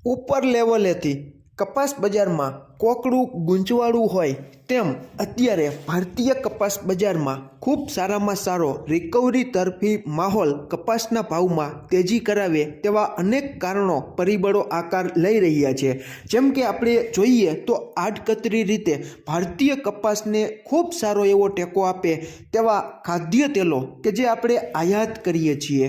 ઉપર લેવલેથી કપાસ બજારમાં કોકડું ગૂંચવાળું હોય તેમ અત્યારે ભારતીય કપાસ બજારમાં ખૂબ સારામાં સારો રિકવરી તરફી માહોલ કપાસના ભાવમાં તેજી કરાવે તેવા અનેક કારણો પરિબળો આકાર લઈ રહ્યા છે। જેમ કે આપણે જોઈએ તો આડકતરી રીતે ભારતીય કપાસને ખૂબ સારો એવો ટેકો આપે તેવા ખાદ્ય તેલો કે જે આપણે આયાત કરીએ છીએ।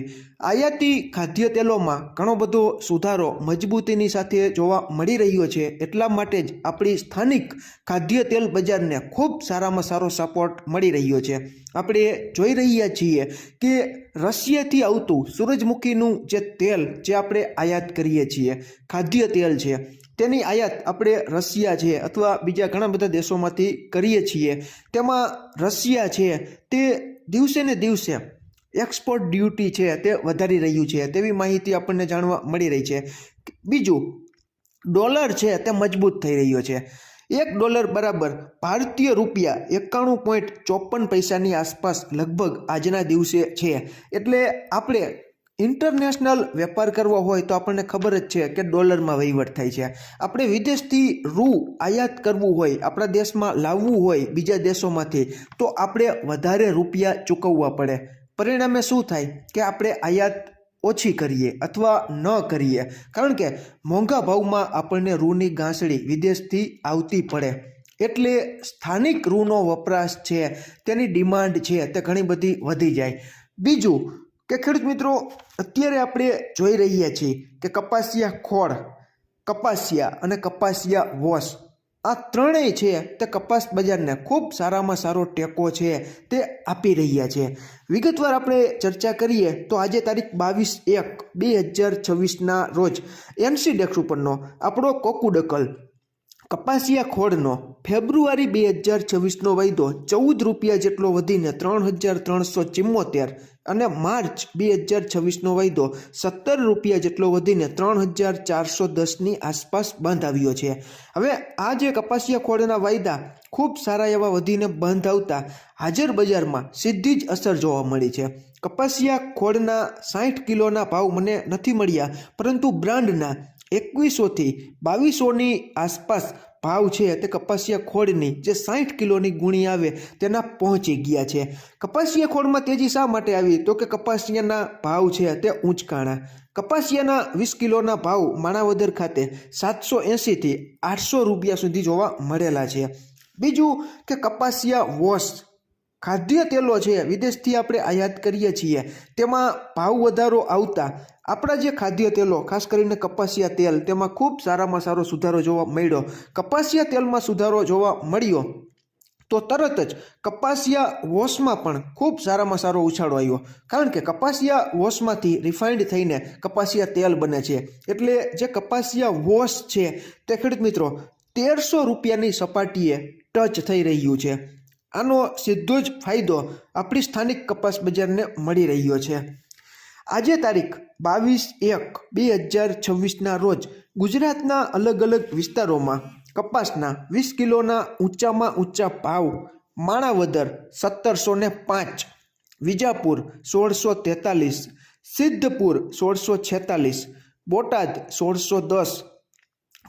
આયાતી ખાદ્ય તેલોમાં ઘણો બધો સુધારો મજબૂતીની સાથે જોવા મળી રહ્યો છે। એટલા માટે જ આપણી સ્થાનિક ખાદ્ય તેલ બજારને ખૂબ સારામાં સારો સપોર્ટ મળી રહ્યો છે। આપણે જોઈ રહ્યા છીએ કે રશિયાથી આવતું સૂરજમુખીનું જે તેલ જે આપણે આયાત કરીએ છીએ ખાદ્ય તેલ છે તેની આયાત આપણે રશિયા છે અથવા બીજા ઘણા બધા દેશોમાંથી કરીએ છીએ। તેમાં રશિયા છે તે દિવસે ને દિવસે એક્સપોર્ટ ડ્યુટી છે તે વધારી રહ્યું છે તેવી માહિતી આપણને જાણવા મળી રહી છે। બીજું, ડોલર છે તે મજબૂત થઈ રહ્યો છે। $1 બરાબર ભારતીય રૂપિયા 91.54 આસપાસ લગભગ આજના દિવસે છે। એટલે આપણે ઇન્ટરનેશનલ વેપાર કરવો હોય તો આપણને ખબર જ છે કે ડોલરમાં વહીવટ થાય છે। આપણે વિદેશથી રૂ આયાત કરવું હોય, આપણા દેશમાં લાવવું હોય બીજા દેશોમાંથી, તો આપણે વધારે રૂપિયા ચૂકવવા પડે। પરિણામે શું થાય કે આપણે આયાત ઓછી કરીએ અથવા ન કરીએ, કારણ કે મોંઘા ભાવમાં આપણને રૂની ગાંસડી વિદેશથી આવતી પડે। એટલે સ્થાનિક રૂનો વપરાશ છે તેની ડિમાન્ડ છે તે ઘણી બધી વધી જાય। બીજું કે ખેડૂત મિત્રો, અત્યારે આપણે જોઈ રહ્યા છીએ કે કપાસિયા ખોળ, કપાસિયા અને કપાસિયા વોશ આ ત્રણેય છે તે કપાસ બજારને ખૂબ સારામાં સારો ટેકો છે તે આપી રહ્યા છે। વિગતવાર આપણે ચર્ચા કરીએ તો આજે તારીખ 22/1/2026ના રોજ NCDEX ઉપરનો આપણો કોકુડકલ કપાસિયા ખોળનો ફેબ્રુઆરી 2026નો વાયદો 14 રૂપિયા જેટલો વધીને 3374 અને માર્ચ 2026નો વાયદો 17 રૂપિયા જેટલો વધીને 3410ની આસપાસ બંધ આવ્યો છે। હવે આ જે કપાસિયા ખોળના વાયદા ખૂબ સારા એવા વધીને બંધ આવતા હાજર બજારમાં સીધી જ અસર જોવા મળી છે। કપાસિયા ખોળના 60 કિલોના ભાવ મને નથી મળ્યા, પરંતુ બ્રાન્ડના 2100થી 2200ની આસપાસ ભાવ છે તે કપાસિયા ખોળની જે 60 કિલોની ગુણી આવે તેના પહોંચી ગયા છે। કપાસિયા ખોળમાં તેજી શા માટે આવી તો કે કપાસિયાના ભાવ છે તે ઊંચકાણા। કપાસિયાના 20 કિલોના ભાવ માણાવદર ખાતે 780થી 800 રૂપિયા સુધી જોવા મળેલા છે। બીજું કે કપાસિયા વોશ ખાદ્ય તેલો છે વિદેશથી આપણે આયાત કરીએ છીએ તેમાં ભાવ વધારો આવતા આપણા જે ખાદ્ય તેલો ખાસ કરીને કપાસિયા તેલ તેમાં ખૂબ સારામાં સારો સુધારો જોવા મળ્યો। કપાસિયા તેલમાં સુધારો જોવા મળ્યો તો તરત જ કપાસિયા વોશમાં પણ ખૂબ સારામાં સારો ઉછાળો આવ્યો, કારણ કે કપાસિયા વોશમાંથી રિફાઇન્ડ થઈને કપાસિયા તેલ બને છે। એટલે જે કપાસિયા વોશ છે તે ખેડૂત મિત્રો 1300 રૂપિયાની સપાટીએ ટચ થઈ રહ્યું છે। આનો સીધો જ ફાયદો આપણી સ્થાનિક કપાસ બજારને મળી રહ્યો છે। આજે તારીખ 22/1/2026ના રોજ ગુજરાતના અલગ અલગ વિસ્તારોમાં કપાસના 20 કિલોના ઊંચામાં ઊંચા ભાવ માણાવદર 1705, વિજાપુર 1643, સિદ્ધપુર 1646, બોટાદ 1610,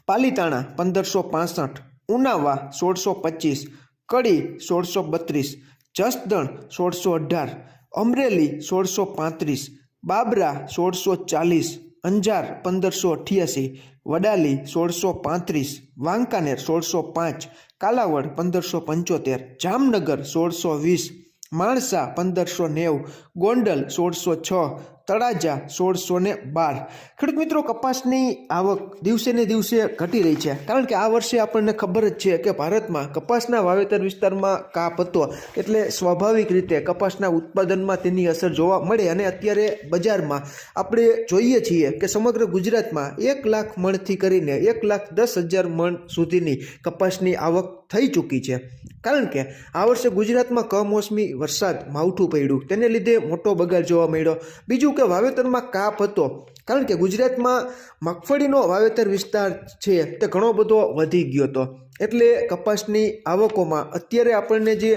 પાલીતાણા 1565, ઉનાવા 1625, કડી 1632, જસદણ 1618, અમરેલી 1635, બાબરા 1640, અંજાર 1588, વડાલી 1635, વાંકાનેર 1605, કાલાવડ 1575, જામનગર 1620, માણસા 1590, ગોંડલ 1606, તળાજા 1612। ખેડૂત મિત્રો, કપાસની આવક દિવસે ને દિવસે ઘટી રહી છે, કારણ કે આ વર્ષે આપણને ખબર જ છે કે ભારતમાં કપાસના વાવેતર વિસ્તારમાં કાપ હતો, એટલે સ્વાભાવિક રીતે કપાસના ઉત્પાદનમાં તેની અસર જોવા મળે। અને અત્યારે બજારમાં આપણે જોઈએ છીએ કે સમગ્ર ગુજરાતમાં 1 લાખ મણથી કરીને 1,10,000 મણ સુધીની કપાસની આવક થઈ ચૂકી છે, કારણ કે આ વર્ષે ગુજરાતમાં કમોસમી વરસાદ માવઠું પડ્યું, તેને લીધે મોટો બગાડ જોવા મળ્યો। બીજું કે વાવેતરમાં કાપ હતો, કારણ કે ગુજરાતમાં મગફળીનો વાવેતર વિસ્તાર છે તે ઘણો બધો વધી ગયો હતો। એટલે કપાસની આવકોમાં અત્યારે આપણને જે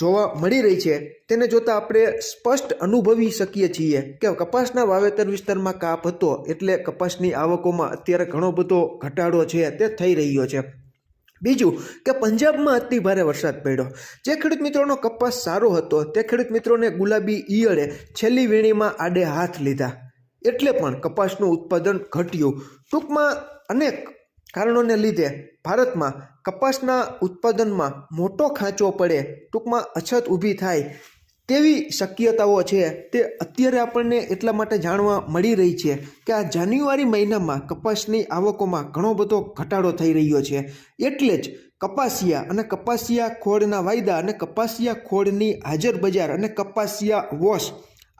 જોવા મળી રહી છે તેને જોતાં આપણે સ્પષ્ટ અનુભવી શકીએ છીએ કે કપાસના વાવેતર વિસ્તારમાં કાપ હતો એટલે કપાસની આવકોમાં અત્યારે ઘણો બધો ઘટાડો છે તે થઈ રહ્યો છે. બીજું કે પંજાબમાં અતિ ભારે વરસાદ પડ્યો. જે ખેડૂત મિત્રોનો કપાસ સારો હતો તે ખેડૂત મિત્રોને ગુલાબી ઈયળે છેલ્લી વીણીમાં આડે હાથ લીધા એટલે પણ કપાસનું ઉત્પાદન ઘટ્યું. ટૂંકમાં અનેક કારણોને લીધે ભારતમાં કપાસના ઉત્પાદનમાં મોટો ખાંચો પડે, ટૂંકમાં અછત ઊભી થાય તેવી શક્યતાઓ છે તે અત્યારે આપણને એટલા માટે જાણવા મળી રહી છે કે આ જાન્યુઆરી મહિનામાં કપાસની આવકોમાં ઘણો બધો ઘટાડો થઈ રહ્યો છે. એટલે જ કપાસિયા અને કપાસિયા ખોળના વાયદા અને કપાસિયા ખોળની હાજર બજાર અને કપાસિયા વોશ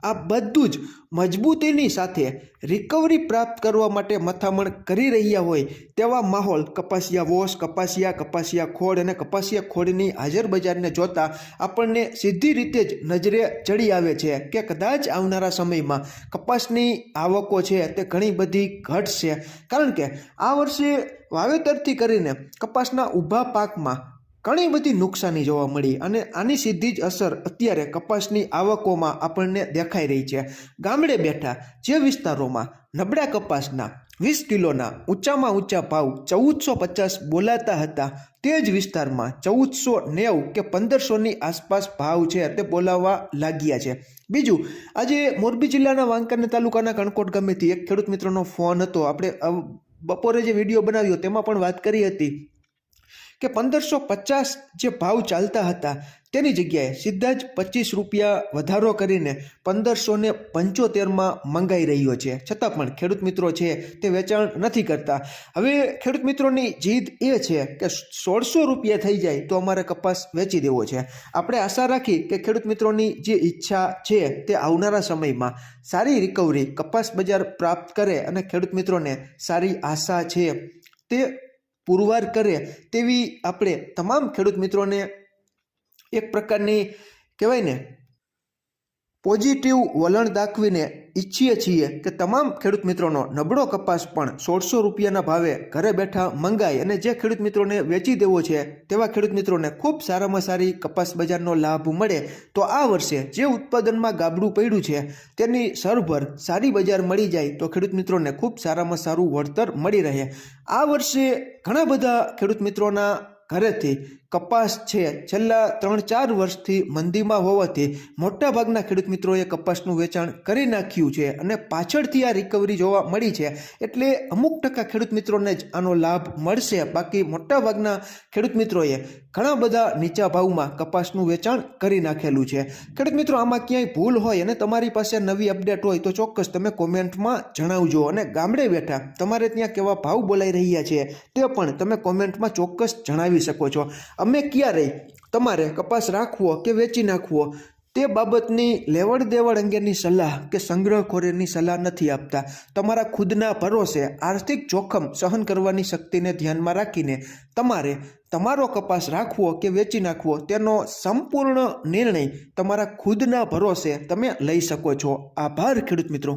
આ બધું જ મજબૂતીની સાથે રિકવરી પ્રાપ્ત કરવા માટે મથામણ કરી રહ્યા હોય તેવા માહોલ કપાસિયા વોશ, કપાસિયા ખોળ અને કપાસિયા ખોળની હાજર બજારને જોતા આપણને સીધી રીતે જ નજરે ચડી આવે છે કે કદાચ આવનારા સમયમાં કપાસની આવકો છે તે ઘણી બધી ઘટશે. કારણ કે આ વર્ષે વાવેતરથી કરીને કપાસના ઊભા પાકમાં ઘણી બધી નુકસાની જોવા મળી અને આની સીધી જ અસર અત્યારે કપાસની આવકોમાં આપણને દેખાઈ રહી છે. ગામડે બેઠા જે વિસ્તારોમાં નબળા કપાસના 20 કિલોના ઊંચામાં ઊંચા ભાવ 1450 બોલાતા હતા તે જ વિસ્તારમાં 1490 કે 1500ની આસપાસ ભાવ છે તે બોલાવવા લાગ્યા છે. બીજું, આજે મોરબી જિલ્લાના વાંકાનેર તાલુકાના કણકોટ ગામેથી એક ખેડૂત મિત્રનો ફોન હતો. આપણે બપોરે જે વિડીયો બનાવ્યો તેમાં પણ વાત કરી હતી કે 1550 જે ભાવ ચાલતા હતા તેની જગ્યાએ સીધા જ 25 રૂપિયા વધારો કરીને 1575માં મંગાઈ રહ્યો છે. છતાં પણ ખેડૂત મિત્રો છે તે વેચાણ નથી કરતા. હવે ખેડૂત મિત્રોની જીદ એ છે કે 1600 રૂપિયા થઈ જાય તો અમારે કપાસ વેચી દેવો છે. આપણે આશા રાખી કે ખેડૂત મિત્રોની જે ઈચ્છા છે તે આવનારા સમયમાં સારી રિકવરી કપાસ બજાર પ્રાપ્ત કરે અને ખેડૂત મિત્રોને સારી આશા છે તે પુરવાર કરે તેવી આપણે તમામ ખેડૂત મિત્રોને એક પ્રકારની કહેવાય ને પોઝિટિવ વલણ દાખવીને ઈચ્છીએ છીએ કે તમામ ખેડૂત મિત્રોનો નબળો કપાસ પણ 1600 રૂપિયાના ભાવે ઘરે બેઠા મંગાય અને જે ખેડૂત મિત્રોને વેચી દેવો છે તેવા ખેડૂત મિત્રોને ખૂબ સારામાં સારી કપાસ બજારનો લાભ મળે. તો આ વર્ષે જે ઉત્પાદનમાં ગાબડું પડ્યું છે તેની સરભર સારી બજાર મળી જાય તો ખેડૂત મિત્રોને ખૂબ સારામાં સારું વળતર મળી રહે. આ વર્ષે ઘણા બધા ખેડૂત મિત્રોના ઘરેથી કપાસ છે છેલ્લા 3-4 વર્ષથી મંદીમાં હોવાથી મોટાભાગના ખેડૂત મિત્રોએ કપાસનું વેચાણ કરી નાખ્યું છે અને પાછળથી આ રિકવરી જોવા મળી છે. એટલે અમુક ટકા ખેડૂત મિત્રોને જ આનો લાભ મળશે. બાકી મોટાભાગના ખેડૂત મિત્રોએ ઘણા બધા નીચા ભાવમાં કપાસનું વેચાણ કરી નાખેલું છે. ખેડૂત મિત્રો, આમાં ક્યાંય ભૂલ હોય અને તમારી પાસે નવી અપડેટ હોય તો ચોક્કસ તમે કોમેન્ટમાં જણાવજો. અને ગામડે બેઠા તમારે ત્યાં કેવા ભાવ બોલાઈ રહ્યા છે તે પણ તમે કોમેન્ટમાં ચોક્કસ જણાવી શકો છો. અમે ક્યારેય તમારે કપાસ રાખવો કે વેચી નાખવો તે બાબતની લેવડ દેવડ અંગેની સલાહ કે સંગ્રહખોરીની સલાહ નથી આપતા. તમારા ખુદના ભરોસે આર્થિક જોખમ સહન કરવાની શક્તિને ધ્યાનમાં રાખીને તમારે તમારો કપાસ રાખવો કે વેચી નાખવો તેનો સંપૂર્ણ નિર્ણય તમારા ખુદના ભરોસે તમે લઈ શકો છો. આભાર ખેડૂત મિત્રો.